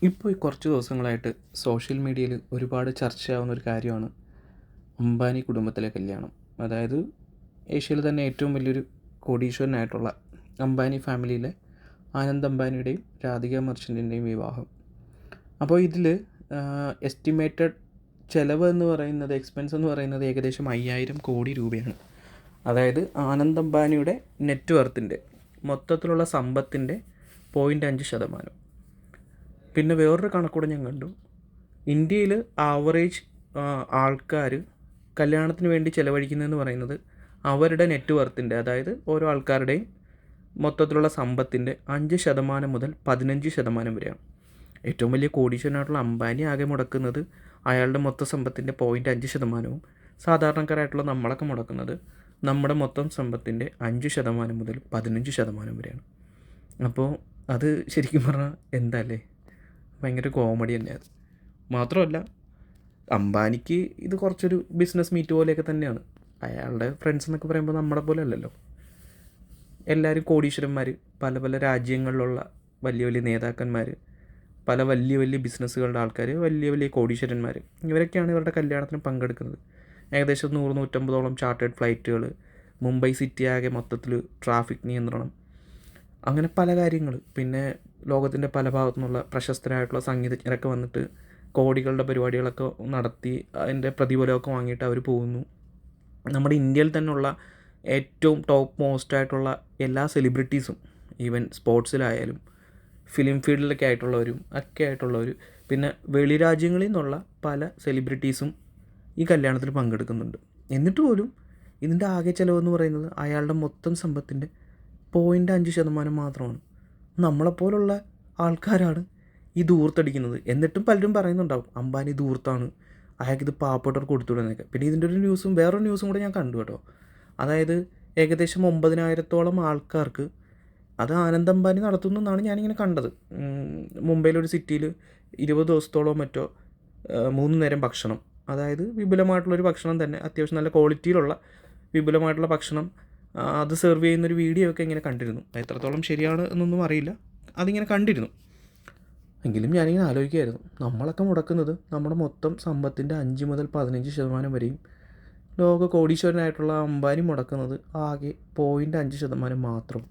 ഇപ്പോൾ ഈ കുറച്ച് ദിവസങ്ങളായിട്ട് സോഷ്യൽ മീഡിയയിൽ ഒരുപാട് ചർച്ചയാവുന്ന ഒരു കാര്യമാണ് അംബാനി കുടുംബത്തിലെ കല്യാണം. അതായത് ഏഷ്യയിൽ തന്നെ ഏറ്റവും വലിയൊരു കോടീശ്വരനായിട്ടുള്ള അംബാനി ഫാമിലിയിലെ ആനന്ദ് അംബാനിയുടെയും രാധിക മർച്ചൻറ്റിൻ്റെയും വിവാഹം. അപ്പോൾ ഇതിൽ എസ്റ്റിമേറ്റഡ് ചിലവ് എന്ന് പറയുന്നത്, എക്സ്പെൻസ് എന്ന് പറയുന്നത് ഏകദേശം 5000 കോടി രൂപയാണ്. അതായത് ആനന്ദ് അംബാനിയുടെ നെറ്റ് വർത്തിൻ്റെ മൊത്തത്തിലുള്ള സമ്പത്തിൻ്റെ 0.5%. പിന്നെ വേറൊരു കണക്കൂടെ ഞാൻ കണ്ടു. ഇന്ത്യയിൽ ആവറേജ് ആൾക്കാർ കല്യാണത്തിന് വേണ്ടി ചിലവഴിക്കുന്നതെന്ന് പറയുന്നത് അവരുടെ നെറ്റ് വർത്തിൻ്റെ, അതായത് ഓരോ ആൾക്കാരുടെയും മൊത്തത്തിലുള്ള സമ്പത്തിൻ്റെ 5% മുതൽ 15% വരെയാണ്. ഏറ്റവും വലിയ കോടീശ്വരനായിട്ടുള്ള അംബാനി ആകെ മുടക്കുന്നത് അയാളുടെ മൊത്തം സമ്പത്തിൻ്റെ 0.5%, സാധാരണക്കാരായിട്ടുള്ള നമ്മളൊക്കെ മുടക്കുന്നത് നമ്മുടെ മൊത്തം സമ്പത്തിൻ്റെ 5% മുതൽ 15% വരെയാണ്. അപ്പോൾ അത് ശരിക്കും പറഞ്ഞാൽ എന്താ അല്ലേ, ഭയങ്കര കോമഡി തന്നെയാണ്. മാത്രമല്ല, അംബാനിക്ക് ഇത് കുറച്ചൊരു ബിസിനസ് മീറ്റ് പോലെയൊക്കെ തന്നെയാണ്. അയാളുടെ ഫ്രണ്ട്സ് എന്നൊക്കെ പറയുമ്പോൾ നമ്മളെ പോലെ അല്ലല്ലോ. എല്ലാവരും കോടീശ്വരന്മാർ, പല പല രാജ്യങ്ങളിലുള്ള വലിയ വലിയ നേതാക്കന്മാർ, പല വലിയ വലിയ ബിസിനസ്സുകളുടെ ആൾക്കാർ, വലിയ വലിയ കോടീശ്വരന്മാർ, ഇവരൊക്കെയാണ് ഇവരുടെ കല്യാണത്തിന് പങ്കെടുക്കുന്നത്. ഏകദേശം 100-150ഓളം ചാർട്ടേഡ് ഫ്ലൈറ്റുകൾ, മുംബൈ സിറ്റി ആകെ മൊത്തത്തിൽ ട്രാഫിക് നിയന്ത്രണം, അങ്ങനെ പല കാര്യങ്ങൾ. പിന്നെ ലോകത്തിൻ്റെ പല ഭാഗത്തു നിന്നുള്ള പ്രശസ്തരായിട്ടുള്ള സംഗീതജ്ഞരൊക്കെ വന്നിട്ട് കോടികളുടെ പരിപാടികളൊക്കെ നടത്തി അതിൻ്റെ പ്രതിഫലമൊക്കെ വാങ്ങിയിട്ട് അവർ പോകുന്നു. നമ്മുടെ ഇന്ത്യയിൽ തന്നെയുള്ള ഏറ്റവും ടോപ്പ് മോസ്റ്റ് ആയിട്ടുള്ള എല്ലാ സെലിബ്രിറ്റീസും, ഈവൻ സ്പോർട്സിലായാലും ഫിലിം ഫീൽഡിലൊക്കെ ആയിട്ടുള്ളവരും ഒക്കെ ആയിട്ടുള്ളവർ, പിന്നെ വെളി രാജ്യങ്ങളിൽ നിന്നുള്ള പല സെലിബ്രിറ്റീസും ഈ കല്യാണത്തിൽ പങ്കെടുക്കുന്നുണ്ട്. എന്നിട്ട് പോലും ഇതിൻ്റെ ആകെ ചിലവെന്ന് പറയുന്നത് അയാളുടെ മൊത്തം സമ്പത്തിൻ്റെ 0.5% മാത്രമാണ്. നമ്മളെപ്പോലുള്ള ആൾക്കാരാണ് ഈ ധൂർത്തടിക്കുന്നത്. എന്നിട്ടും പലരും പറയുന്നുണ്ടാവും അംബാനി ധൂർത്താണ്, അയാൾക്കിത് പാവപ്പെട്ടവർക്ക് കൊടുത്തുവിടുന്നതൊക്കെ. പിന്നെ ഇതിൻ്റെ ഒരു ന്യൂസും, വേറൊരു ന്യൂസും കൂടെ ഞാൻ കണ്ടു കേട്ടോ. അതായത് ഏകദേശം 9000ഓളം ആൾക്കാർക്ക്, അത് ആനന്ദ് അംബാനി നടത്തുന്നു എന്നാണ് ഞാനിങ്ങനെ കണ്ടത്. മുംബൈയിലൊരു സിറ്റിയിൽ 20 ദിവസത്തോളം മറ്റോ 3 നേരം ഭക്ഷണം, അതായത് വിപുലമായിട്ടുള്ളൊരു ഭക്ഷണം തന്നെ, അത്യാവശ്യം നല്ല ക്വാളിറ്റിയിലുള്ള വിപുലമായിട്ടുള്ള ഭക്ഷണം, അത് സെർവ് ചെയ്യുന്നൊരു വീഡിയോ ഒക്കെ ഇങ്ങനെ കണ്ടിരുന്നു. എത്രത്തോളം ശരിയാണ് എന്നൊന്നും അറിയില്ല, അതിങ്ങനെ കണ്ടിരുന്നു. എങ്കിലും ഞാനിങ്ങനെ ആലോചിക്കുമായിരുന്നു, നമ്മളൊക്കെ മുടക്കുന്നത് നമ്മുടെ മൊത്തം സമ്പത്തിൻ്റെ 5 മുതൽ 15% വരെയും, ലോക കോടീശ്വരനായിട്ടുള്ള അംബാനി മുടക്കുന്നത് ആകെ 0.5% മാത്രം.